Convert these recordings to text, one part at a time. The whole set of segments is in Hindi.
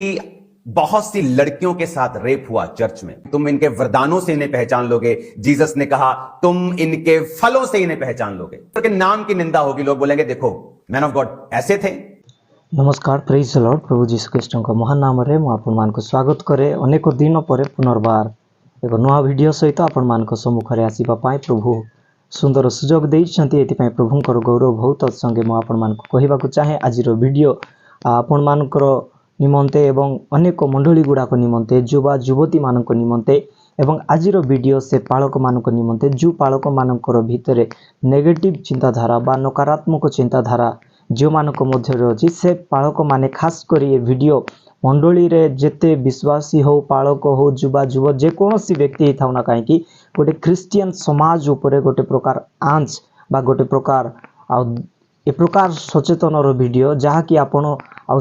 कि बहुत सी लड़कियों के साथ रेप हुआ चर्च में। तुम इनके वरदानों से इन्हें पहचान लोगे। जीसस ने कहा तुम इनके फलों से इन्हें पहचान लोगे। उनके नाम की निंदा होगी, लोग बोलेंगे देखो मैन ऑफ गॉड ऐसे थे। नमस्कार, प्रेज द लॉर्ड। प्रभु जीशु ख्रीष्टଙ୍କ महान नामରେ ମୁଁ ଆପଣମାନଙ୍କୁ ସ୍ୱାଗତ କରେ। ଅନେକ ଦିନ ପରେ ପୁନର୍ବାର ଏକ ନୂଆ ଭିଡ଼ିଓ ସହିତ ଆପଣମାନଙ୍କ ସମ୍ମୁଖରେ ଆସିବା ପାଇଁ ପ୍ରଭୁ ସୁନ୍ଦର ସୁଯୋଗ ଦେଇଛନ୍ତି। ଏଥିପାଇଁ ପ୍ରଭୁଙ୍କର ଗୌରବ ବହୁତ ସଙ୍ଗେ ମୁଁ ଆପଣମାନଙ୍କୁ କହିବାକୁ ଚାହେଁ। ଆଜିର ଭିଡ଼ିଓ ଆପଣମାନଙ୍କର ନିମନ୍ତେ ଏବଂ ଅନେକ ମଣ୍ଡଳୀ ଗୁଡ଼ାକ ନିମନ୍ତେ, ଯୁବା ଯୁବତୀମାନଙ୍କ ନିମନ୍ତେ ଏବଂ ଆଜିର ଭିଡ଼ିଓ ସେ ପାଳକମାନଙ୍କ ନିମନ୍ତେ ଯେଉଁ ପାଳକମାନଙ୍କର ଭିତରେ ନେଗେଟିଭ୍ ଚିନ୍ତାଧାରା ବା ନକାରାତ୍ମକ ଚିନ୍ତାଧାରା ଯେଉଁମାନଙ୍କ ମଧ୍ୟରେ ଅଛି, ସେ ପାଳକମାନେ ଖାସ କରି ଏ ଭିଡ଼ିଓ ମଣ୍ଡଳୀରେ ଯେତେ ବିଶ୍ୱାସୀ ହେଉ, ପାଳକ ହେଉ, ଯୁବା ଯୁବ ଯେକୌଣସି ବ୍ୟକ୍ତି ହେଇଥାଉ ନା କାହିଁକି, ଗୋଟେ ଖ୍ରୀଷ୍ଟିଆନ ସମାଜ ଉପରେ ଗୋଟେ ପ୍ରକାର ଆଞ୍ଚ ବା ଗୋଟେ ପ୍ରକାର ଏ ପ୍ରକାର ସଚେତନର ଭିଡ଼ିଓ ଯାହାକି ଆପଣ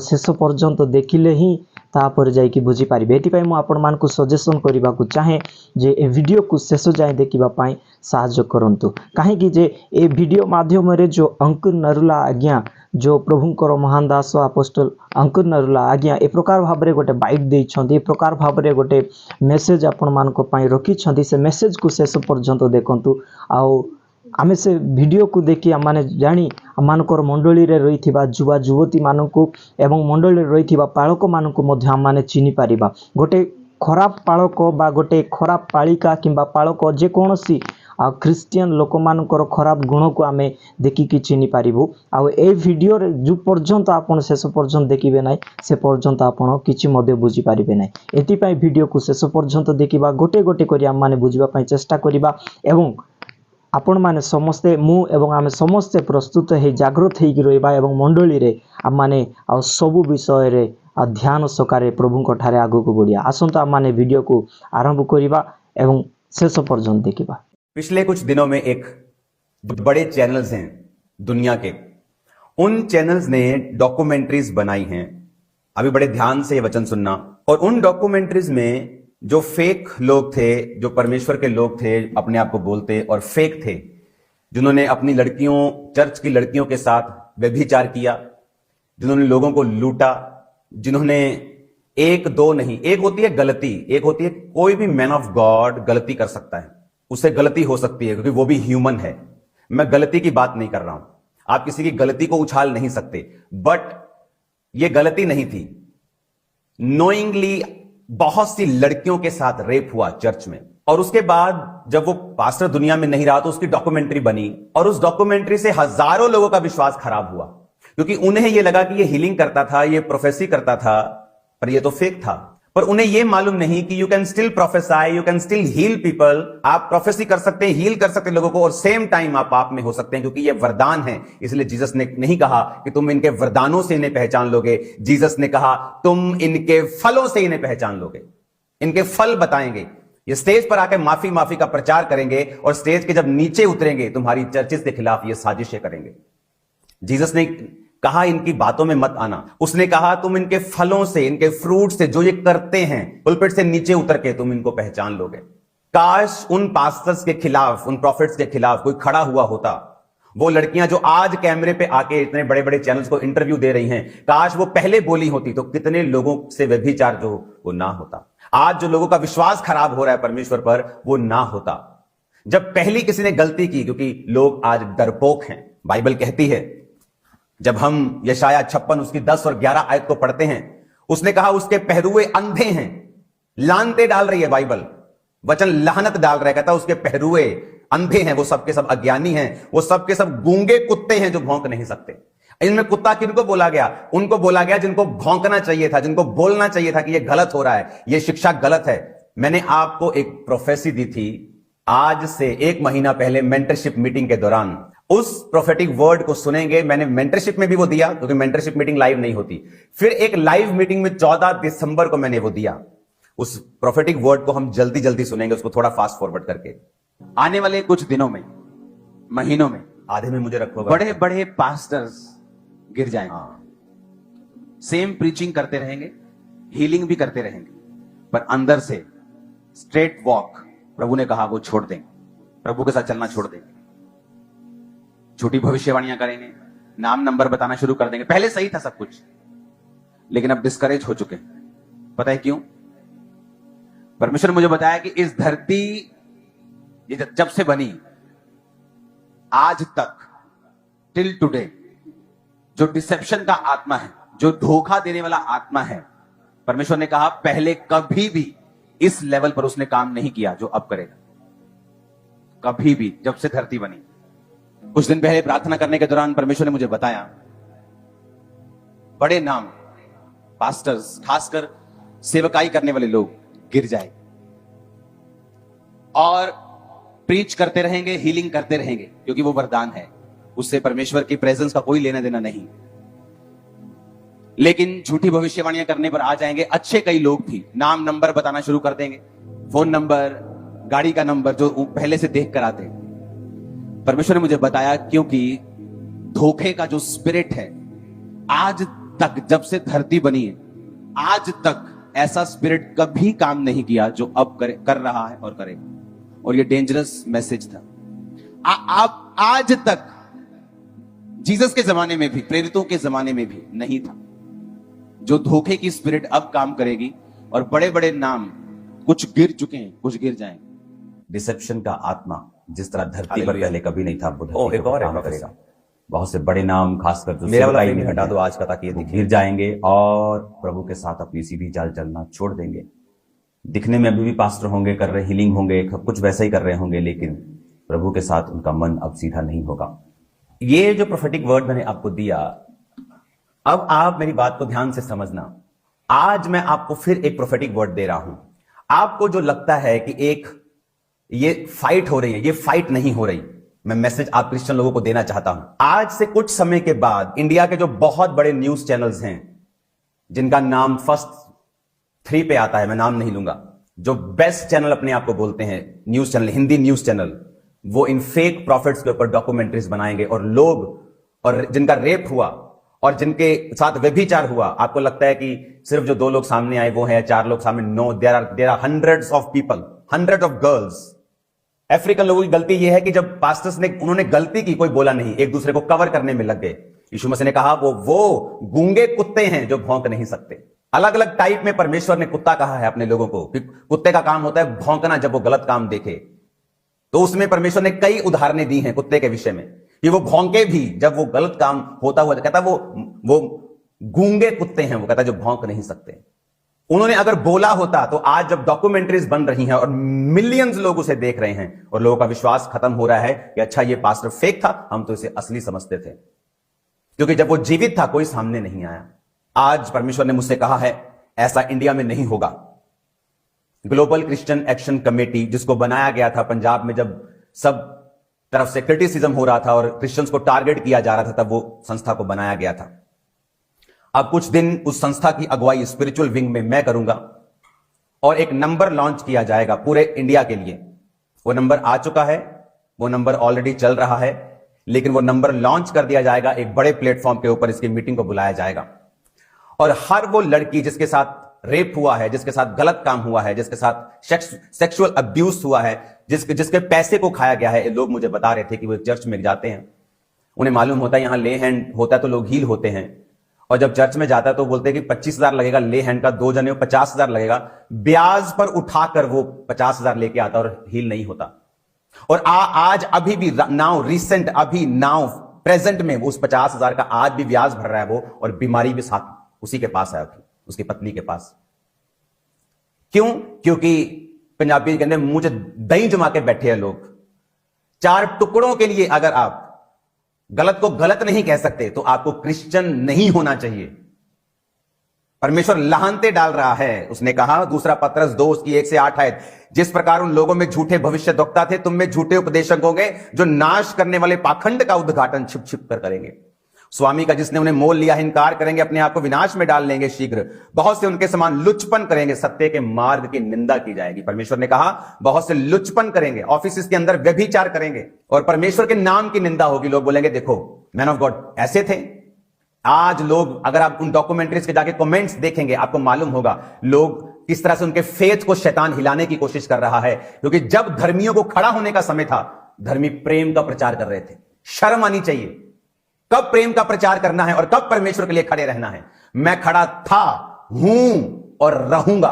ଶେଷ ପର୍ଯ୍ୟନ୍ତ ଦେଖିଲେ ହିଁ ତାପରେ ଯାଇକି ବୁଝିପାରିବେ। ଏଥିପାଇଁ ମୁଁ ଆପଣମାନଙ୍କୁ ସଜେସନ୍ କରିବାକୁ ଚାହେଁ ଯେ ଏ ଭିଡ଼ିଓକୁ ଶେଷ ଯାଏଁ ଦେଖିବା ପାଇଁ ସାହାଯ୍ୟ କରନ୍ତୁ। କାହିଁକି ଯେ ଏ ଭିଡ଼ିଓ ମାଧ୍ୟମରେ ଯେଉଁ ଅଙ୍କୁର ନରୁଲା ଆଜ୍ଞା, जो प्रभुंकर महान दास अपोस्टल अंकुर नरुला आज्ञा ए प्रकार भाव में गोटे बाइट देइछंती, ए प्रकार भाव में गोटे मेसेज आपण मानक पई रखिछंती। से मेसेज को शेष पर्यंत देखंतु। आउ आमे से वीडियो को देखि आमाने जानी आमानकर मंडली रे रहिथिबा युवा युवती मानकु एवं मंडली रे रहिथिबा पालक मानकु मध्ये आमाने चिनि पारिबा। गोटे खराब पालक बा गोटे खराब पालिका किंबा पालक जे कोनोसी ख्रिस्टियन लोक मानकर खराब गुण को आमे देखिकी चिनि पारिबु। आ ए वीडियो रे जो पर्यंत आपण शेष पर्यंत देखिबे नाही से पर्यंत आपण किछि मध्ये बुझी पारिबे नाही। एति पई वीडियो को शेष पर्यंत देखिबा, गोटे गोटे करी आम माने बुझिबा पई चेष्टा करिबा एवं आपण माने समस्ते मु एवं आमे समस्ते प्रस्तुत हे जागृत हेकि रहिबा एवं मंडली रे आम माने सबु विषय रे ध्यान सकारे प्रभुंक ठारे आगु को बढ़िया। आसंता आम माने वीडियो को आरंभ करिबा एवं शेष पर्यंत देखिबा। पिछले कुछ दिनों में एक बड़े चैनल्स हैं दुनिया के, उन चैनल्स ने डॉक्यूमेंट्रीज बनाई हैं। अभी बड़े ध्यान से ये वचन सुनना। और उन डॉक्यूमेंट्रीज में जो फेक लोग थे, जो परमेश्वर के लोग थे, अपने आप को बोलते और फेक थे, जिन्होंने अपनी लड़कियों, चर्च की लड़कियों के साथ व्यभिचार किया, जिन्होंने लोगों को लूटा, जिन्होंने एक दो नहीं, एक होती है गलती, एक होती है कोई भी मैन ऑफ गॉड गलती कर सकता है, उससे गलती हो सकती है क्योंकि वो भी ह्यूमन है। मैं गलती की बात नहीं कर रहा हूं, आप किसी की गलती को उछाल नहीं सकते, बट ये गलती नहीं थी। नोइंगली बहुत सी लड़कियों के साथ रेप हुआ चर्च में, और उसके बाद जब वो पास्टर दुनिया में नहीं रहा तो उसकी डॉक्यूमेंट्री बनी, और उस डॉक्यूमेंट्री से हजारों लोगों का विश्वास खराब हुआ क्योंकि उन्हें यह लगा कि ये हीलिंग करता था, ये प्रोफेसी करता था, पर ये तो फेक था। पर उन्हें यह मालूम नहीं कि you can still prophesy, you can still heal people. आप प्रोफेसी कर सकते हैं, हील कर सकते हैं लोगों को, और सेम टाइम आप पाप में हो सकते हैं क्योंकि ये वरदान है। इसलिए जीसस ने नहीं कहा कि तुम इनके वरदानों से इन्हें पहचान लोगे। जीसस ने कहा तुम इनके फलों से इन्हें पहचान लोगे। इनके फल बताएंगे। ये स्टेज पर आकर माफी का प्रचार करेंगे और स्टेज के जब नीचे उतरेंगे तुम्हारी चर्चेस के खिलाफ ये साजिशें करेंगे। जीसस ने कहा इनकी बातों में मत आना। उसने कहा तुम इनके फलों से, इनके फ्रूट से, जो ये करते हैं, पुलपिट से नीचे उतर के तुम इनको पहचान लोगे। काश उन पास्टर्स के खिलाफ, उन प्रॉफिट्स के खिलाफ कोई खड़ा हुआ होता। वो लड़कियां जो आज कैमरे पे आके इतने बड़े बड़े चैनल्स को इंटरव्यू दे रही हैं, काश वो पहले बोली होती तो कितने लोगों से व्यभिचार जो वो ना होता। आज जो लोगों का विश्वास खराब हो रहा है परमेश्वर पर, वो ना होता। जब पहली किसी ने गलती की, क्योंकि लोग आज डरपोक हैं। बाइबल कहती है, जब हम यशाया 56 उसकी 10 और 11 आयत को पढ़ते हैं, उसने कहा उसके पहरुए अंधे हैं। लानते डाल रही है बाइबल, वचन लानत डाल रहा है। कहता उसके पहरुए अंधे हैं, वो सबके सब अज्ञानी हैं, वो सबके सब गूंगे कुत्ते हैं जो भौंक नहीं सकते। इनमें कुत्ता किनको बोला गया? उनको बोला गया जिनको भौंकना चाहिए था, जिनको बोलना चाहिए था कि यह गलत हो रहा है, यह शिक्षा गलत है। मैंने आपको एक प्रोफेसी दी थी आज से 1 महीना पहले मेंटरशिप मीटिंग के दौरान। उस प्रोफेटिक वर्ड को सुनेंगे। मैंने मेंटरशिप में भी वो दिया क्योंकि मेंटरशिप मीटिंग लाइव नहीं होती। फिर एक लाइव मीटिंग में 14 दिसंबर को मैंने वो दिया। उस प्रोफेटिक वर्ड को हम जल्दी जल्दी सुनेंगे, उसको थोड़ा फास्ट फॉरवर्ड करके। आने वाले कुछ दिनों में, महीनों में, आधे में मुझे रखो, बड़े बड़े पास्टर्स गिर जाएंगे। सेम प्रीचिंग करते रहेंगे, हीलिंग भी करते रहेंगे, पर अंदर से स्ट्रेट वॉक प्रभु ने कहा वो छोड़ देंगे, प्रभु के साथ चलना छोड़ देंगे। झूठी भविष्यवाणियां करेंगे, नाम नंबर बताना शुरू कर देंगे। पहले सही था सब कुछ, लेकिन अब डिस्करेज हो चुके हैं। पता है क्यों? परमेश्वर ने मुझे बताया कि इस धरती ये जब से बनी आज तक, टिल टुडे, जो डिसेप्शन का आत्मा है, जो धोखा देने वाला आत्मा है, परमेश्वर ने कहा पहले कभी भी इस लेवल पर उसने काम नहीं किया जो अब करेगा। कभी भी, जब से धरती बनी। कुछ दिन पहले प्रार्थना करने के दौरान परमेश्वर ने मुझे बताया बड़े नाम, पास्टर्स, खासकर सेवकाई करने वाले लोग गिर जाए और प्रीच करते रहेंगे, हीलिंग करते रहेंगे, क्योंकि वो वरदान है, उससे परमेश्वर की प्रेजेंस का कोई लेना देना नहीं। लेकिन झूठी भविष्यवाणियां करने पर आ जाएंगे अच्छे कई लोग भी, नाम नंबर बताना शुरू कर देंगे, फोन नंबर, गाड़ी का नंबर जो पहले से देख कर आते हैं। परमेश्वर ने मुझे बताया क्योंकि धोखे का जो स्पिरिट है, आज तक जब से धरती बनी है, आज तक ऐसा स्पिरिट कभी काम नहीं किया जो अब कर रहा है और करेगा। और ये डेंजरस मैसेज था। आप आज तक जीसस के जमाने में भी, प्रेरितों के जमाने में भी नहीं था। जो धोखे की स्पिरिट अब काम करेगी और बड़े बड़े नाम, कुछ गिर चुके हैं, कुछ गिर जाएंगे। डिसेप्शन का आत्मा जिस तरह धरती पर हालेलुया। पहले कभी नहीं था, वो ओ, धरती एक पर और है काम प्रोफेसर। करेगा। बहुत से बड़े नाम, खासकर जो मेरा वाला सेवकाई फ्रेम में हटा हटा दो दो आज का, ताकि ये वो दिखे। गिर जाएंगे और प्रभु के साथ अपनी सीधी चाल चलना छोड़ देंगे। दिखने में अभी भी पास्टर होंगे, कर रहे हीलिंग होंगे, कुछ वैसा ही कर रहे होंगे, लेकिन प्रभु के साथ उनका मन अब सीधा नहीं होगा। ये जो प्रोफेटिक वर्ड मैंने आपको दिया, अब आप मेरी बात को ध्यान से समझना। आज मैं आपको फिर एक प्रोफेटिक वर्ड दे रहा हूं। आपको जो लगता है कि एक ये फाइट हो रही है, ये फाइट नहीं हो रही। मैं मैसेज आप क्रिश्चियन लोगों को देना चाहता हूं। आज से कुछ समय के बाद इंडिया के जो बहुत बड़े न्यूज चैनल्स हैं, जिनका नाम फर्स्ट 3 पे आता है, मैं नाम नहीं लूंगा, जो बेस्ट चैनल अपने आप को बोलते हैं, news channel, Hindi news channel, वो इन फेक प्रॉफिट्स के ऊपर डॉक्यूमेंट्रीज बनाएंगे। और लोग, और जिनका रेप हुआ और जिनके साथ व्यभिचार हुआ, आपको लगता है कि सिर्फ जो 2 लोग सामने आए वो हैं, 4 लोग सामने, no, there are hundreds of people, hundred of girls. African लोगों की गलती यह है कि जब पास्टर्स ने, उन्होंने गलती की, कोई बोला नहीं, एक दूसरे को कवर करने में लग गए। यीशु मसीह ने कहा वो गूंगे कुत्ते हैं जो भौंक नहीं सकते। अलग अलग टाइप में परमेश्वर ने कुत्ता कहा है अपने लोगों को, कि कुत्ते का काम होता है भौंकना जब वो गलत काम देखे। तो उसमें परमेश्वर ने कई उदाहरणें दी हैं कुत्ते के विषय में, कि वो भौंके भी जब वो गलत काम होता हुआ, कहता वो गूंगे कुत्ते हैं, वो कहता जो भौंक नहीं सकते। उन्होंने अगर बोला होता तो आज जब डॉक्यूमेंट्रीज बन रही हैं और मिलियंस लोग उसे देख रहे हैं और लोगों का विश्वास खत्म हो रहा है कि अच्छा ये पास्टर फेक था, हम तो इसे असली समझते थे, क्योंकि जब वो जीवित था कोई सामने नहीं आया। आज परमेश्वर ने मुझसे कहा है ऐसा इंडिया में नहीं होगा। ग्लोबल क्रिश्चियन एक्शन कमेटी, जिसको बनाया गया था पंजाब में, जब सब तरफ से क्रिटिसिज्म हो रहा था और क्रिश्चियंस को टारगेट किया जा रहा था, तब वो संस्था को बनाया गया था। अब कुछ दिन उस संस्था की अगुवाई स्पिरिचुअल विंग में मैं करूंगा और एक नंबर लॉन्च किया जाएगा पूरे इंडिया के लिए। वो नंबर आ चुका है, वो नंबर ऑलरेडी चल रहा है, लेकिन वो नंबर लॉन्च कर दिया जाएगा एक बड़े प्लेटफॉर्म के ऊपर। इसकी मीटिंग को बुलाया जाएगा और हर वो लड़की जिसके साथ रेप हुआ है, जिसके साथ गलत काम हुआ है, जिसके साथ सेक्सुअल अब्यूज हुआ है, जिसके पैसे को खाया गया है। लोग मुझे बता रहे थे कि वो चर्च में जाते हैं, उन्हें मालूम होता है यहां ले हैंड होता है तो लोग हील होते हैं, और जब चर्च में जाता है तो बोलते हैं कि 25,000 लगेगा ले हैंड का, 2 जने 50,000 लगेगा। ब्याज पर उठाकर वो 50,000 लेके आता और हील नहीं होता। और आज अभी भी नाउ रिसेंट, अभी नाउ प्रेजेंट में उस 50,000 का आज भी ब्याज भर रहा है वो, और बीमारी भी साथ उसी के पास है, उसकी पत्नी के पास। क्यों? क्योंकि पंजाबी कहते हैं मुंह से दही जमा के बैठे हैं लोग। 4 टुकड़ों के लिए अगर आप गलत को गलत नहीं कह सकते तो आपको क्रिश्चियन नहीं होना चाहिए। परमेश्वर लाहनते डाल रहा है। उसने कहा, दूसरा पत्रस 2 उसकी 1 से 8 आयत, जिस प्रकार उन लोगों में झूठे भविष्यद्वक्ता थे, तुम में झूठे उपदेशक होंगे जो नाश करने वाले पाखंड का उद्घाटन छिप छिप कर करेंगे। स्वामी का जिसने उन्हें मोल लिया इनकार करेंगे, अपने आप को विनाश में डाल लेंगे शीघ्र। बहुत से उनके समान लुचपन करेंगे, सत्य के मार्ग की निंदा की जाएगी। परमेश्वर ने कहा बहुत से लुचपन करेंगे, ऑफिस के अंदर व्यभिचार करेंगे और परमेश्वर के नाम की निंदा होगी। लोग बोलेंगे देखो मैन ऑफ गॉड ऐसे थे। आज लोग, अगर आप उन डॉक्यूमेंट्रीज के जाके कमेंट्स देखेंगे, आपको मालूम होगा लोग किस तरह से उनके फेथ को शैतान हिलाने की कोशिश कर रहा है। क्योंकि जब धर्मियों को खड़ा होने का समय था, धर्मी प्रेम का प्रचार कर रहे थे। शर्म आनी चाहिए। कब प्रेम का प्रचार करना है और कब परमेश्वर के लिए खड़े रहना है। मैं खड़ा था, हूं और रहूंगा।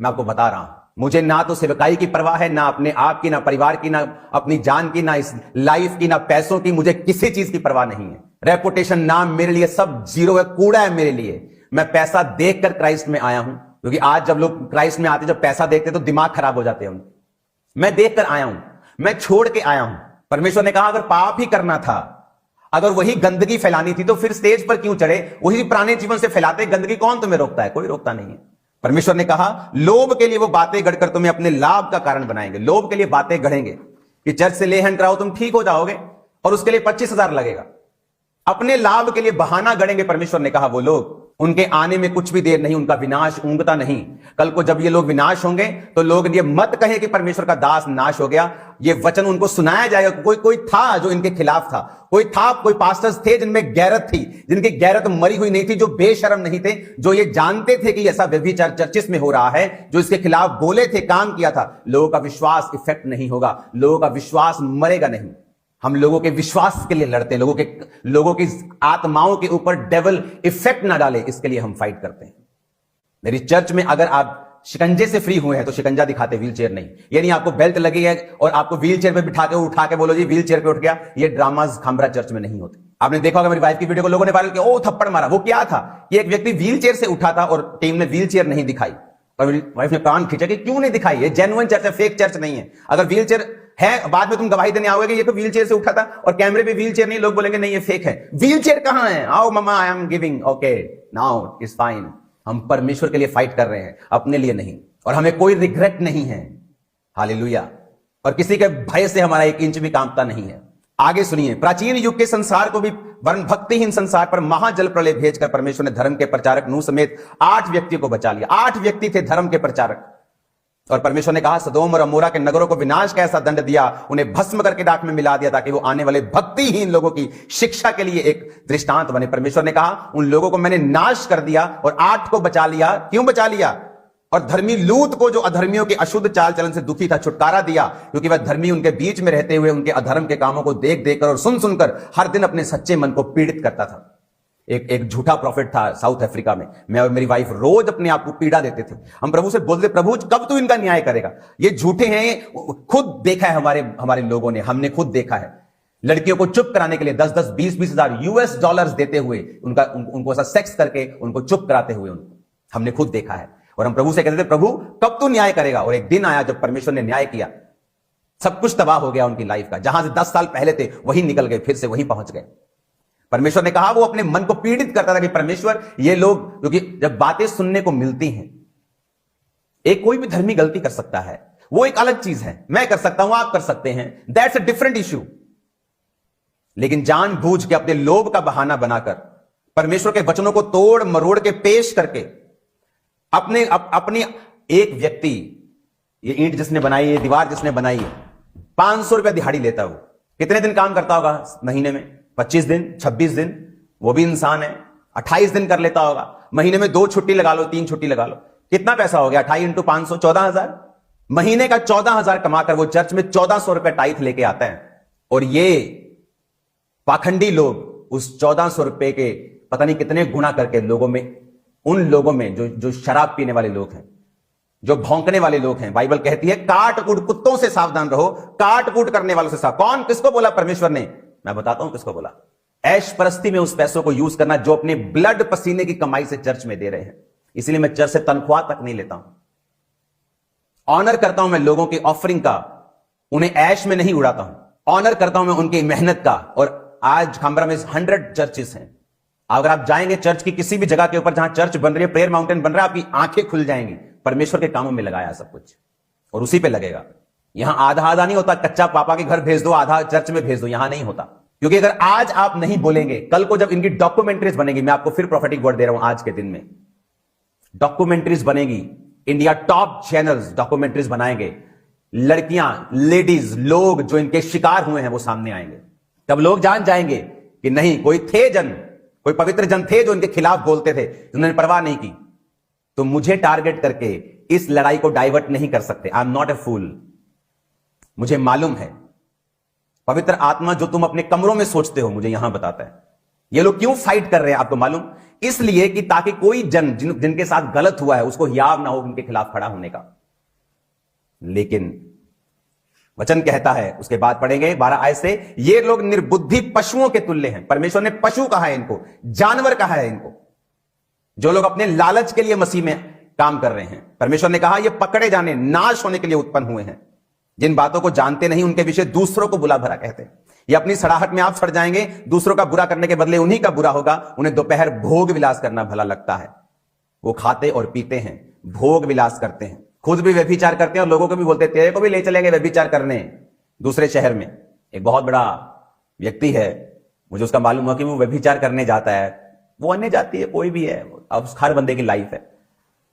मैं आपको बता रहा हूं, मुझे ना तो सेवकाई की परवाह है, ना अपने आप की, ना परिवार की, ना अपनी जान की, ना इस लाइफ की, ना पैसों की। मुझे किसी चीज की परवाह नहीं है। रेपुटेशन, नाम मेरे लिए सब जीरो है, कूड़ा है मेरे लिए। मैं पैसा देखकर क्राइस्ट में आया हूं, क्योंकि आज जब लोग क्राइस्ट में आते, जब पैसा देखते तो दिमाग खराब हो जाते हैं उनके। मैं देखकर आया हूं, मैं छोड़ के आया हूं। परमेश्वर ने कहा अगर पाप ही करना था, अगर वही गंदगी फैलानी थी, तो फिर स्टेज पर क्यों चढ़े? वही पुराने जीवन से फैलाते गंदगी। कौन तुम्हें रोकता है? कोई रोकता नहीं है। परमेश्वर ने कहा लोभ के लिए वो बातें गढ़कर तुम्हें अपने लाभ का कारण बनाएंगे। लोभ के लिए बातें गढ़ेंगे कि चर्च से ले हैंड कराओ, तुम ठीक हो जाओगे, और उसके लिए 25,000 लगेगा। अपने लाभ के लिए बहाना गढ़ेंगे। परमेश्वर ने कहा वो लोग, उनके आने में कुछ भी देर नहीं, उनका विनाश ऊंघता नहीं। कल को जब ये लोग विनाश होंगे तो लोग ये मत कहें कि परमेश्वर का दास नाश हो गया। ये वचन उनको सुनाया जाएगा। कोई था जो इनके खिलाफ था, कोई पास्टर्स थे जिनमें गैरत थी, जिनकी गैरत मरी हुई नहीं थी, जो बेशर्म नहीं थे, जो ये जानते थे कि ऐसा व्यभिचार चर्चिस में हो रहा है, जो इसके खिलाफ बोले थे, काम किया था। लोगों का विश्वास इफेक्ट नहीं होगा, लोगों का विश्वास मरेगा नहीं। हम लोगों के विश्वास के लिए लड़ते हैं, लोगों की आत्माओं के ऊपर डेविल इफेक्ट ना डाले, इसके लिए हम फाइट करते हैं। मेरी चर्च में अगर आप शिकंजे से फ्री हुए हैं तो शिकंजा दिखाते, व्हील चेयर नहीं। ये नहीं आपको बेल्ट लगी है और आपको व्हील चेयर पे बिठा के उठा के बोलो जी व्हील चेयर पे उठ गया। ये ड्रामाज खामरा चर्च में नहीं होते। आपने देखा होगा मेरी वाइफ की वीडियो को लोगों ने वायरल किया, ओ थप्पड़ मारा। वो क्या था? ये एक व्यक्ति व्हील चेयर से उठा था और टीम ने व्हील चेयर नहीं दिखाई, और मेरी वाइफ ने कान खींचा कि क्यों नहीं दिखाई? ये जेन्युइन चर्च है, फेक चर्च नहीं है। अगर व्हील चेयर है, बाद में तुम गवाही देने आओगे कि ये तो व्हील चेयर से उठा था और कैमरे पे व्हील चेयर नहीं, लोग बोलेंगे नहीं ये फेक है। व्हील चेयर कहां है? आओ मम्मा, I am giving, okay now it's fine. हम परमेश्वर के लिए फाइट कर रहे हैं, अपने लिए नहीं, और हमें कोई रिग्रेट नहीं है। हालेलुया। और किसी के भय से हमारा 1 इंच भी कांपता नहीं है। आगे सुनिए, प्राचीन युग के संसार को भी वर्ण भक्तिहीन संसार पर महाजल प्रलय भेजकर परमेश्वर ने धर्म के प्रचारक नूह समेत 8 व्यक्तियों को बचा लिया। 8 व्यक्ति थे धर्म के प्रचारक। और परमेश्वर ने कहा सदोम और अमोरा के नगरों को विनाश का ऐसा दंड दिया, उन्हें भस्म करके राख में मिला दिया, ताकि वो आने वाले भक्तिहीन लोगों की शिक्षा के लिए एक दृष्टांत बने। परमेश्वर ने कहा उन लोगों को मैंने नाश कर दिया और 8 को बचा लिया। क्यों बचा लिया? और धर्मी लूत को, जो अधर्मियों के अशुद्ध चाल चलन से दुखी था, छुटकारा दिया, क्योंकि वह धर्मी उनके बीच में रहते हुए उनके अधर्म के कामों को देख देखकर और सुन सुनकर हर दिन अपने सच्चे मन को पीड़ित करता था। एक झूठा प्रॉफिट था साउथ अफ्रीका में। मैं और मेरी वाइफ रोज अपने आप को पीड़ा देते थे। हम प्रभु से बोलते, प्रभु कब तू इनका न्याय करेगा? ये झूठे हैं। खुद देखा है हमारे लोगों ने, हमने खुद देखा है। लड़कियों को चुप कराने के लिए 10-10, 20-20 हजार US डॉलर्स देते हुए उनको ऐसा सेक्स करके उनको चुप कराते हुए हमने खुद देखा है। और हम प्रभु से कहते थे प्रभु कब तू न्याय करेगा? और एक दिन आया जब परमेश्वर ने न्याय किया। सब कुछ तबाह हो गया उनकी लाइफ का। जहां से 10 साल पहले थे वहीं निकल गए, फिर से वहीं पहुंच गए। परमेश्वर ने कहा, वो अपने मन को पीड़ित करता था कि परमेश्वर ये लोग, क्योंकि जब बातें सुनने को मिलती हैं, एक कोई भी धर्मी गलती कर सकता है, वो एक अलग चीज है। मैं कर सकता हूं, आप कर सकते हैं, दैट्स अ डिफरेंट इश्यू। लेकिन जानबूझ के अपने लोभ का बहाना बनाकर परमेश्वर के वचनों को तोड़ मरोड़ के पेश करके अपनी एक व्यक्ति, ये ईंट जिसने बनाई, ये दीवार जिसने बनाई है, 500 रुपया दिहाड़ी लेता है। वो कितने दिन काम करता होगा महीने में? 25 दिन, 26 दिन। वो भी इंसान है। 28 दिन कर लेता होगा। महीने में 2 छुट्टी लगा लो, 3 छुट्टी लगा लो, कितना पैसा हो गया? 28 × 500, 14,000। महीने का 14,000 कमाकर वो चर्च में 1400 रुपए टाइथ लेके आता है। और ये पाखंडी लोग उस 1400 रुपए के पता नहीं कितने गुना करके लोगों में, उन लोगों में जो शराब पीने वाले लोग हैं, जो भौंकने वाले लोग हैं, बाइबल कहती है काट कूट, कुत्तों से सावधान रहो, काट कूट करने वालों से कौन? किसको बोला परमेश्वर ने? मैं बताता हूं किसको बोला। ऐश परस्ती में उस पैसों को यूज करना जो अपने ब्लड पसीने की कमाई से चर्च में दे रहे हैं। इसलिए मैं चर्च से तनख्वाह तक नहीं लेता हूं। ऑनर करता हूं मैं लोगों की ऑफरिंग का, उन्हें ऐश में नहीं उड़ाता हूं। ऑनर करता हूं मैं उनकी मेहनत का। और आज खामरा में 100 चर्चेस हैं। अगर आप जाएंगे चर्च की किसी भी जगह के ऊपर जहां चर्च बन रही है, प्रेयर माउंटेन बन रहा है, आपकी आंखें खुल जाएंगी। परमेश्वर के कामों में लगाया सब कुछ और उसी पे लगेगा। यहां आधा नहीं होता, कच्चा पापा के घर भेज दो, आधा चर्च में भेज दो, यहां नहीं होता। क्योंकि अगर आज आप नहीं बोलेंगे, कल को जब इनकी डॉक्यूमेंट्रीज बनेगी, मैं आपको फिर प्रोफेटिक वर्ड दे रहा हूं, आज के दिन में डॉक्यूमेंट्रीज बनेगी, इंडिया टॉप चैनल्स डॉक्यूमेंट्रीज बनाएंगे, लड़कियां, लेडीज, लोग जो इनके शिकार हुए हैं वो सामने आएंगे। तब लोग जान जाएंगे कि नहीं, कोई पवित्र जन थे जो इनके खिलाफ बोलते थे, उन्होंने परवाह नहीं की। तो मुझे टारगेट करके इस लड़ाई को डाइवर्ट नहीं कर सकते। आई एम नॉट ए फूल। मुझे मालूम है पवित्र आत्मा जो तुम अपने कमरों में सोचते हो, मुझे यहां बताता है ये लोग क्यों फाइट कर रहे हैं। आपको मालूम इसलिए कि ताकि कोई जिनके साथ गलत हुआ है उसको हियाव ना हो उनके खिलाफ खड़ा होने का। लेकिन वचन कहता है, उसके बाद पढ़ेंगे 12 आयत से, ये लोग निर्बुद्धि पशुओं के तुल्य हैं। परमेश्वर ने पशु कहा है इनको, जानवर कहा है इनको, जो लोग अपने लालच के लिए मसीह में काम कर रहे हैं। परमेश्वर ने कहा ये पकड़े जाने, नाश होने के लिए उत्पन्न हुए हैं। जिन बातों को जानते नहीं उनके विषय दूसरों को बुला भला कहते हैं। ये अपनी सड़ाहट में आप सड़ जाएंगे, दूसरों का बुरा करने के बदले उन्हीं का बुरा होगा। उन्हें दोपहर भोग विलास करना भला लगता है। वो खाते और पीते हैं, भोग विलास करते हैं, खुद भी व्यभिचार करते हैं और लोगों को भी बोलते हैं तेरे को भी ले चलेंगे व्यभिचार करने दूसरे शहर में। एक बहुत बड़ा व्यक्ति है, मुझे उसका मालूम हुआ कि वो व्यभिचार करने जाता है। वो अन्य जाति है, कोई भी है, अब हर बंदे की लाइफ है।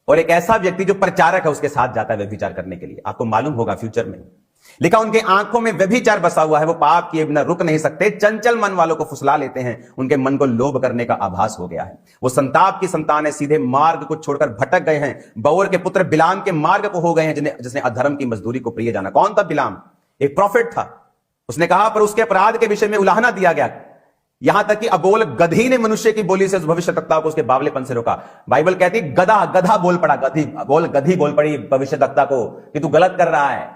और एक ऐसा व्यक्ति जो प्रचारक है उसके साथ जाता है व्यभिचार करने के लिए। आपको मालूम होगा फ्यूचर में लिखा उनके आंखों में व्यभिचार बसा हुआ है, वो पाप किए बिना रुक नहीं सकते, चंचल मन वालों को फुसला लेते हैं, उनके मन को लोभ करने का आभास हो गया है। वो संताप की संतान है, सीधे मार्ग को छोड़कर भटक गए हैं। बओर के पुत्र बिलाम के मार्ग को हो गए हैं, जिसने अधर्म की मजदूरी को प्रिय जाना। कौन था बिलाम? एक प्रॉफिट था। उसने कहा पर उसके अपराध के विषय में उलाहना दिया गया, यहां तक कि अबोल गधी ने मनुष्य की बोली से उस भविष्यद्वक्ता को उसके बावलेपन से रोका। बाइबल कहती गधा बोल पड़ा, गधी बोल पड़ी भविष्यद्वक्ता को कि तू गलत कर रहा है।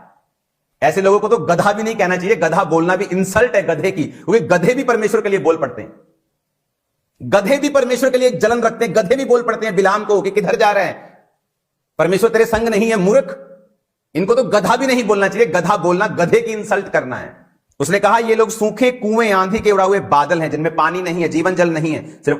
ऐसे लोगों को तो गधा भी नहीं कहना चाहिए, गधा बोलना भी इंसल्ट है गधे की, क्योंकि गधे भी परमेश्वर के लिए बोल पड़ते हैं। गधे भी परमेश्वर के लिए जलन रखते हैं, गधे भी बोल पड़ते हैं बिलाम को कि किधर जा रहे हैं, परमेश्वर तेरे संग नहीं है मूर्ख। इनको तो गधा भी नहीं बोलना चाहिए, गधा बोलना गधे की इंसल्ट करना है। उसने कहा ये लोग सूखे कुएं, आंधी के उड़ा हुए बादल हैं, जिनमें पानी नहीं है, जीवन जल नहीं है, सिर्फ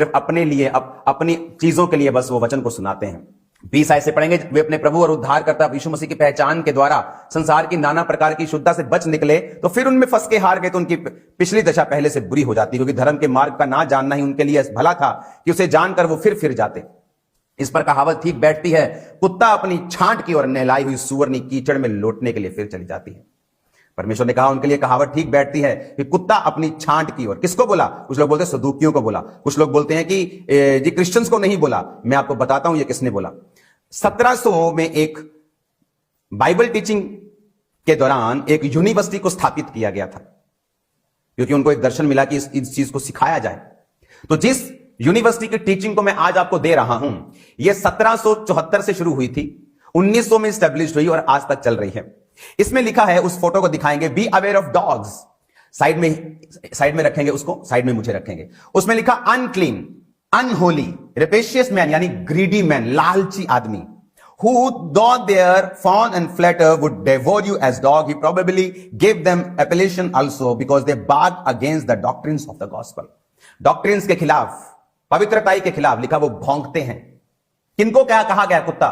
अपने लिए अपनी चीजों के लिए बस वो वचन को सुनाते हैं। 20 आयत से पढ़ेंगे, वे अपने प्रभु और उद्धारकर्ता यीशु मसीह की पहचान के द्वारा संसार की नाना प्रकार की शुद्धता से बच निकले, तो फिर उनमें फंस के हार गए, तो उनकी पिछली दशा पहले से बुरी हो जाती, क्योंकि धर्म के मार्ग का ना जानना ही उनके लिए भला था कि उसे जानकर वो फिर जाते। इस पर कहावत ठीक बैठती है, कुत्ता अपनी छांट की और नहलाई हुई सूअरनी कीचड़ में लौटने के लिए फिर चली जाती है। परमेश्वर ने कहा उनके लिए कहावत ठीक बैठती है कि कुत्ता अपनी छांट की ओर। किसको बोला? कुछ लोग बोलते हैं सदूकियों को बोला, कुछ लोग बोलते हैं कि ये क्रिश्चियंस को नहीं बोला। मैं आपको बताता हूं ये किसने बोला। 1700 में एक बाइबल टीचिंग के दौरान एक यूनिवर्सिटी को स्थापित किया गया था, क्योंकि उनको एक दर्शन मिला कि इस चीज को सिखाया जाए। तो जिस यूनिवर्सिटी की टीचिंग को मैं आज आपको दे रहा हूं, यह 1774 से शुरू हुई थी, 1900 में स्टैब्लिश हुई और आज तक चल रही है। इसमें लिखा है, उस फोटो को दिखाएंगे, be aware of dogs. Side में रखेंगे उसको, साइड में मुझे रखेंगे। उसमें लिखा अनक्लीन, अनहोली, रेपेशियस मैन यानी ग्रीडी मैन, लालची आदमी, who though their fawn and flatter would devour you as dog, he probably gave them appellation also because they bark against the doctrines of the gospel। Doctrines के खिलाफ, पवित्रताई के खिलाफ लिखा वो भौंकते हैं। किनको क्या कहा गया? कुत्ता।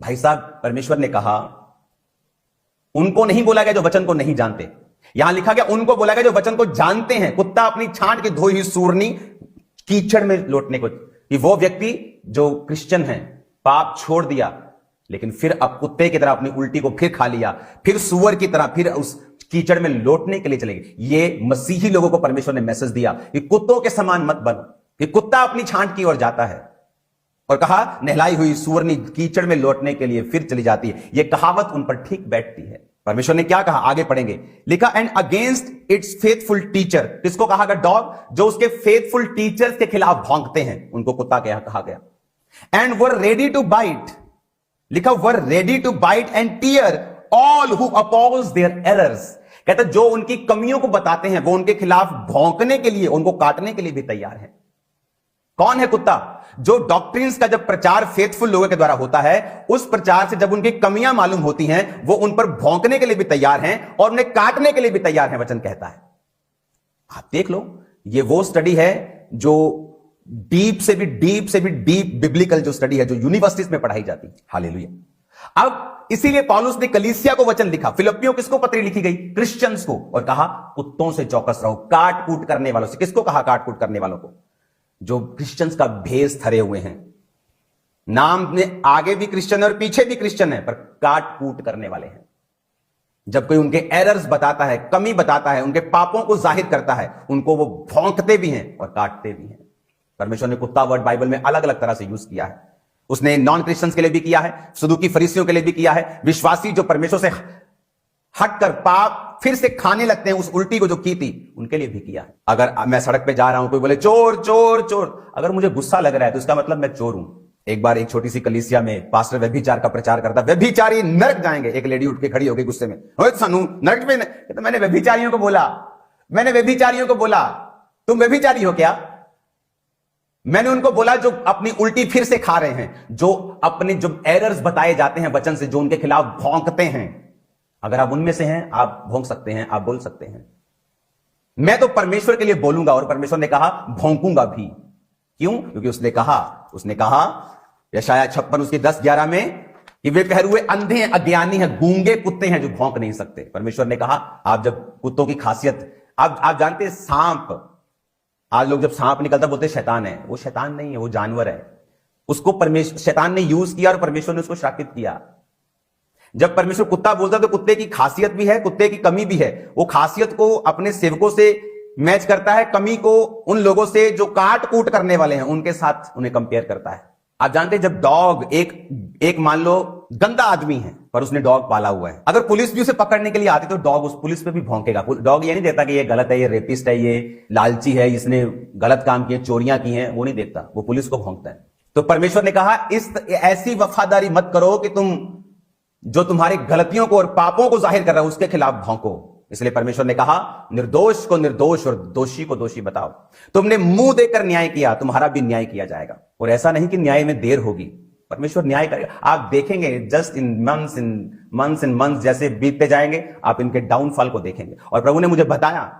भाई साहब, परमेश्वर ने कहा उनको नहीं बोला गया जो वचन को नहीं जानते। यहां लिखा गया उनको बोला गया जो वचन को जानते हैं। कुत्ता अपनी छांट की धोई हुई सूरनी कीचड़ में लौटने को, कि वो व्यक्ति जो क्रिश्चियन है, पाप छोड़ दिया, लेकिन फिर अब कुत्ते की तरह अपनी उल्टी को फिर खा लिया, फिर सुअर की तरह फिर उस कीचड़ में लौटने के लिए चले गए। ये मसीही लोगों को परमेश्वर ने मैसेज दिया कि कुत्तों के समान मत बनो, कि कुत्ता अपनी छांट की ओर जाता है, और कहा नहलाई हुई सूअरनी कीचड़ में लौटने के लिए फिर चली जाती है। यह कहावत उन पर ठीक बैठती है। परमेश्वर ने क्या कहा? आगे पढ़ेंगे, लिखा and against it's faithful teacher. किसको कहा गया? डॉग, जो उसके फेथफुल टीचर्स के खिलाफ भौंकते हैं, उनको कुत्ता कहा गया। And were ready to bite, लिखा were ready to bite and tear all who oppose their errors. कहता जो उनकी कमियों को बताते हैं वो उनके खिलाफ भौंकने के लिए, उनको काटने के लिए भी तैयार है। कौन है कुत्ता? जो डॉक्ट्रिन्स का जब प्रचार फेथफुल लोगों के द्वारा होता है, उस प्रचार से जब उनकी कमियां मालूम होती हैं, वो उन पर भौंकने के लिए भी तैयार हैं और उन्हें काटने के लिए भी तैयार हैं, वचन कहता है। आप देख लो, ये वो स्टडी है जो डीप से भी डीप बिब्लिकल जो स्टडी है, जो यूनिवर्सिटीज में पढ़ाई जाती है। हालेलुया। अब इसीलिए पौलुस ने कलीसिया को वचन लिखा। फिलिप्पियों किसको पत्री लिखी गई? क्रिश्चियंस को, और कहा कुत्तों से चौकस रहो, काट कूट करने वालों से। किसको कहा? काट कूट करने वालों को, जो क्रिश्चियंस का भेष धरे हुए हैं। नाम में आगे भी क्रिश्चियन और पीछे भी क्रिश्चियन है, पर काट कूट करने वाले हैं। जब कोई उनके एरर्स बताता है, कमी बताता है, उनके पापों को जाहिर करता है, उनको वो भौंकते भी हैं और काटते भी हैं। परमेश्वर ने कुत्ता वर्ड बाइबल में अलग अलग तरह से यूज किया है। उसने नॉन क्रिश्चियंस के लिए भी किया है, सदूकी फरीसियों के लिए भी किया है, विश्वासी जो परमेश्वर से हटकर पाप फिर से खाने लगते हैं उस उल्टी को जो की थी, उनके लिए भी किया है। अगर मैं सड़क पे जा रहा हूं, कोई बोले चोर चोर चोर, अगर मुझे गुस्सा लग रहा है तो इसका मतलब मैं चोर हूं। एक बार एक छोटी सी कलीसिया में पास्टर व्यभिचार का प्रचार करता, व्यभिचारी नरक जाएंगे। एक लेडी उठ के खड़ी हो गई गुस्से में, ओए सानू नरक में तो मैंने व्यभिचारियों को बोला तुम व्यभिचारी हो क्या? मैंने उनको बोला जो अपनी उल्टी फिर से खा रहे हैं, जो अपने जो एरर्स बताए जाते हैं वचन से, जो उनके खिलाफ भौंकते हैं, अगर आप उनमें से हैं, आप भौंक सकते हैं, आप बोल सकते हैं। मैं तो परमेश्वर के लिए बोलूंगा, और परमेश्वर ने कहा भौंकूंगा भी। क्यों? क्योंकि उसने कहा यशाया 56 उसके 10-11 में कि वे पहरुए अंधे हैं, अज्ञानी हैं, गूंगे कुत्ते हैं जो भौंक नहीं सकते। परमेश्वर ने कहा आप जब कुत्तों की खासियत, आप जानते हैं सांप, आज लोग जब सांप निकलता बोलते शैतान है, वो शैतान नहीं है, वो जानवर है। उसको शैतान ने यूज किया और परमेश्वर ने उसको श्रापित किया। जब परमेश्वर कुत्ता बोलता तो कुत्ते की खासियत भी है, कुत्ते की कमी भी है। वो खासियत को अपने सेवकों से मैच करता है, कमी को उन लोगों से जो काट कूट करने वाले हैं उनके साथ उन्हें कंपेयर करता है। आप जानते हैं जब डॉग एक मान लो गंदा आदमी है पर उसने डॉग पाला हुआ है, अगर पुलिस भी उसे पकड़ने के लिए आती तो डॉग उस पुलिस पे भी भौंकेगा। डॉग ये नहीं देखता कि ये गलत है, ये रेपिस्ट है, ये लालची है, इसने गलत काम किए, चोरियां की हैं, वो नहीं देखता, वो पुलिस को भौंकता है। तो परमेश्वर ने कहा ऐसी वफादारी मत करो कि तुम जो तुम्हारी गलतियों को और पापों को जाहिर कर रहा है उसके खिलाफ भौंको। इसलिए परमेश्वर ने कहा निर्दोष को निर्दोष और दोषी को दोषी बताओ। तुमने मुंह देकर न्याय किया, तुम्हारा भी न्याय किया जाएगा। और ऐसा नहीं कि न्याय में देर होगी, परमेश्वर न्याय करेगा। आप देखेंगे जस्ट इन मंथ्स जैसे बीतते जाएंगे, आप इनके डाउनफॉल को देखेंगे। और प्रभु ने मुझे बताया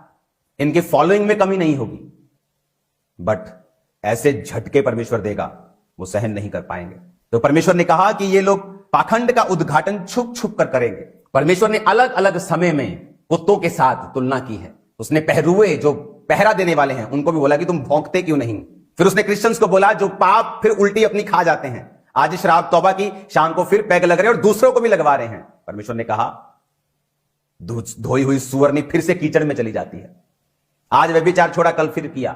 इनके फॉलोइंग में कमी नहीं होगी, बट ऐसे झटके परमेश्वर देगा वो सहन नहीं कर पाएंगे। तो परमेश्वर ने कहा कि ये लोग पाखंड का उद्घाटन छुप छुप कर करेंगे। परमेश्वर ने अलग अलग समय में कुत्तों के साथ तुलना की है। उसने पहरुए जो पहरा देने वाले हैं उनको भी बोला कि तुम भौंकते क्यों नहीं। फिर उसने क्रिश्चियंस को बोला जो पाप फिर उल्टी अपनी खा जाते हैं, आज शराब तौबा की, शाम को फिर पैग लग रहे हैं और दूसरों को भी लगवा रहे हैं। परमेश्वर ने कहा धोई हुई सुअरनी फिर से कीचड़ में चली जाती है। आज व्यभिचार छोड़ा, कल फिर किया।